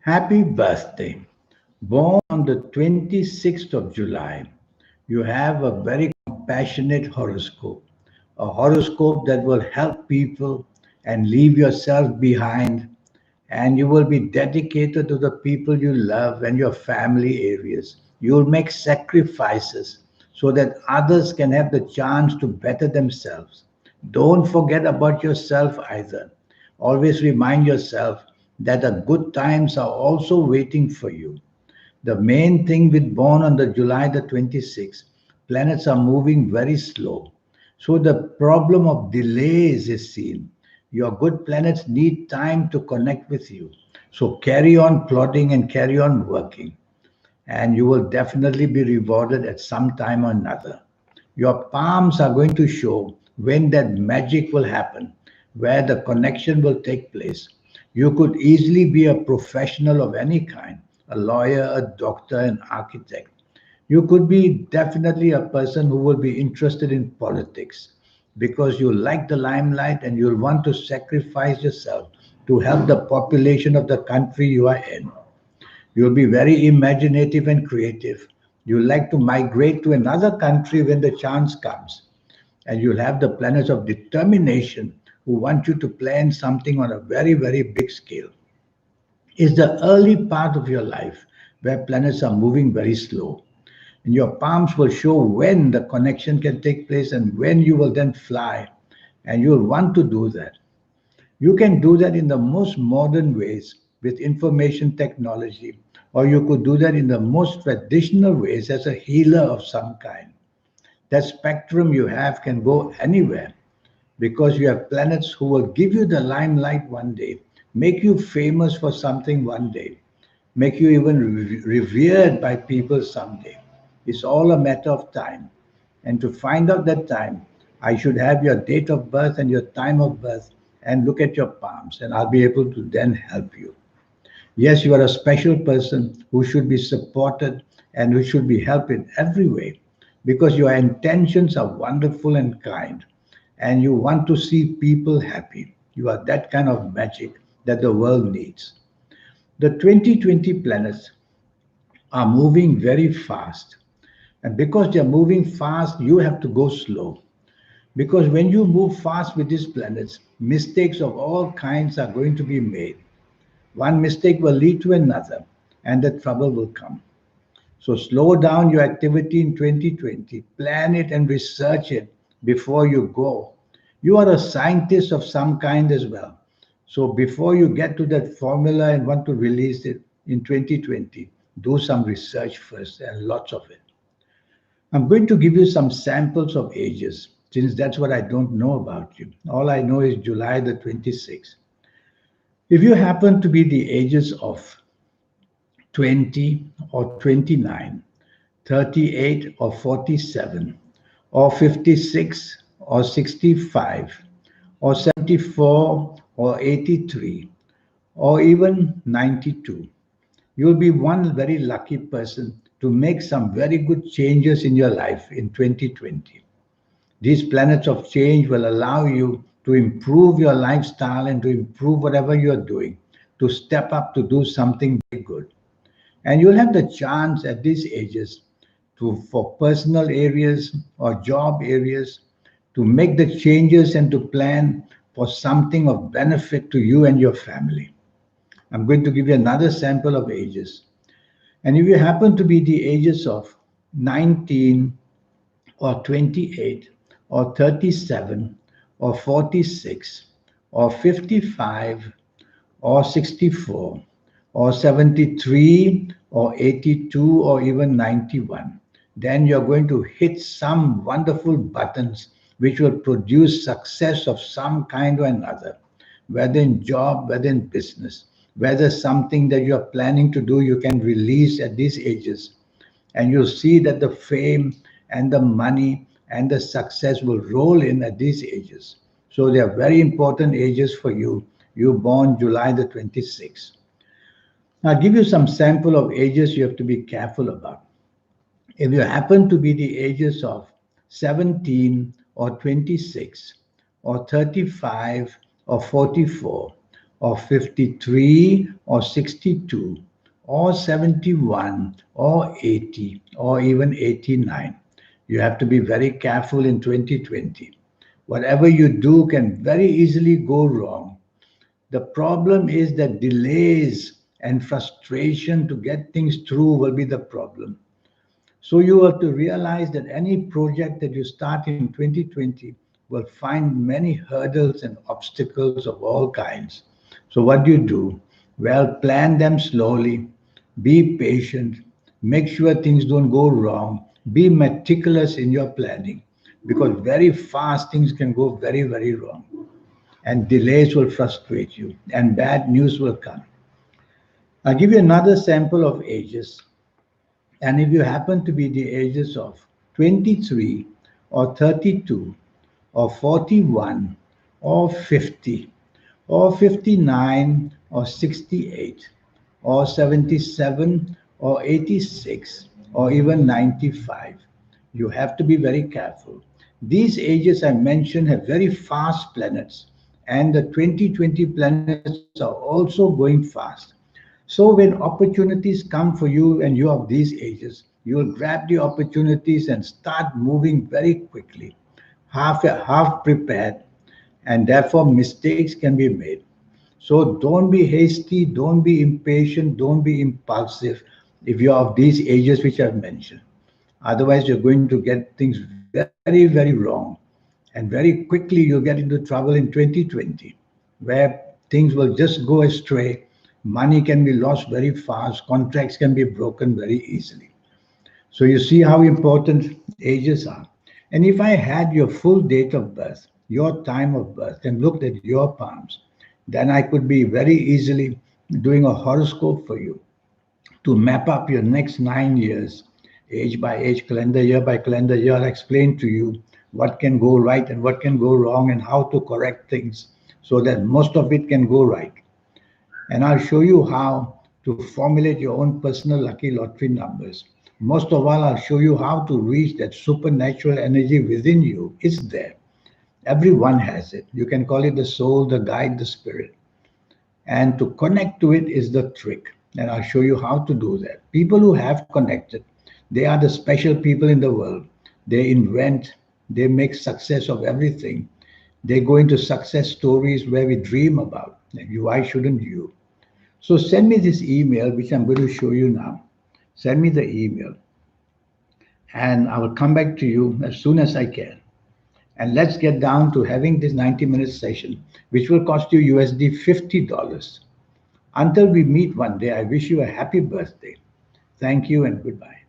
Happy birthday. Born on the 26th of July, you have a very compassionate horoscope, a horoscope that will help people and leave yourself behind, and you will be dedicated to the people you love and your family areas. You will make sacrifices so that others can have the chance to better themselves. Don't forget about yourself either. Always remind yourself that the good times are also waiting for you. The main thing with born on the July the 26th, planets are moving very slow. So the problem of delays is seen. Your good planets need time to connect with you. So carry on plodding and carry on working, and you will definitely be rewarded at some time or another. Your palms are going to show when that magic will happen, where the connection will take place. You could easily be a professional of any kind, a lawyer, a doctor, an architect. You could be definitely a person who will be interested in politics because you like the limelight and you'll want to sacrifice yourself to help the population of the country you are in. You'll be very imaginative and creative. You'll like to migrate to another country when the chance comes. And you'll have the planets of determination who want you to plan something on a very, very big scale. It's the early part of your life where planets are moving very slow. And your palms will show when the connection can take place and when you will then fly. And you'll want to do that. You can do that in the most modern ways with information technology, or you could do that in the most traditional ways as a healer of some kind. That spectrum you have can go anywhere because you have planets who will give you the limelight one day, make you famous for something one day, make you even revered by people someday. It's all a matter of time. And to find out that time, I should have your date of birth and your time of birth and look at your palms, and I'll be able to then help you. Yes, you are a special person who should be supported and who should be helped in every way because your intentions are wonderful and kind and you want to see people happy. You are that kind of magic that the world needs. The 2020 planets are moving very fast. And because they're moving fast, you have to go slow. Because when you move fast with these planets, mistakes of all kinds are going to be made. One mistake will lead to another, and the trouble will come. So slow down your activity in 2020, plan it and research it before you go. You are a scientist of some kind as well. So before you get to that formula and want to release it in 2020, do some research first and lots of it. I'm going to give you some samples of ages since that's what I don't know about you. All I know is July the 26th. If you happen to be the ages of 20 or 29, 38 or 47, or 56 or 65, or 74 or 83, or even 92, you'll be one very lucky person to make some very good changes in your life in 2020. These planets of change will allow you to improve your lifestyle and to improve whatever you're doing, to step up to do something very good. And you'll have the chance at these ages to, for personal areas or job areas, to make the changes and to plan for something of benefit to you and your family. I'm going to give you another sample of ages. And if you happen to be the ages of 19 or 28 or 37 or 46 or 55 or 64 or 73 or 82 or even 91, then you're going to hit some wonderful buttons which will produce success of some kind or another, whether in job, whether in business, whether something that you're planning to do you can release at these ages, and you'll see that the fame and the money and the success will roll in at these ages. So they are very important ages for you. You born July the 26th. Now, I'll give you some sample of ages you have to be careful about. If you happen to be the ages of 17 or 26 or 35 or 44 or 53 or 62 or 71 or 80 or even 89. You have to be very careful in 2020. Whatever you do can very easily go wrong. The problem is that delays and frustration to get things through will be the problem. So you have to realize that any project that you start in 2020 will find many hurdles and obstacles of all kinds. So what do you do? Well, plan them slowly, be patient, make sure things don't go wrong, be meticulous in your planning because very fast things can go very, very wrong and delays will frustrate you and bad news will come. I'll give you another sample of ages. And if you happen to be the ages of 23 or 32 or 41 or 50 or 59 or 68 or 77 or 86 or even 95, you have to be very careful. These ages I mentioned have very fast planets, and the 2020 planets are also going fast. So when opportunities come for you and you are of these ages, you will grab the opportunities and start moving very quickly, half prepared, and therefore mistakes can be made. So don't be hasty, don't be impatient, don't be impulsive if you're of these ages which I've mentioned. Otherwise, you're going to get things very, very wrong. And very quickly, you'll get into trouble in 2020, where things will just go astray. Money can be lost very fast, contracts can be broken very easily. So you see how important ages are. And if I had your full date of birth, your time of birth, and looked at your palms, then I could be very easily doing a horoscope for you to map up your next 9 years, age by age, calendar year. I'll explain to you what can go right and what can go wrong and how to correct things so that most of it can go right. And I'll show you how to formulate your own personal lucky lottery numbers. Most of all, I'll show you how to reach that supernatural energy within you. It's there. Everyone has it. You can call it the soul, the guide, the spirit. And to connect to it is the trick. And I'll show you how to do that. People who have connected, they are the special people in the world. They invent, they make success of everything. They go into success stories where we dream about. Why shouldn't you? So send me this email, which I'm going to show you now. Send me the email, and I will come back to you as soon as I can. And let's get down to having this 90-minute session, which will cost you USD $50. Until we meet one day, I wish you a happy birthday. Thank you and goodbye.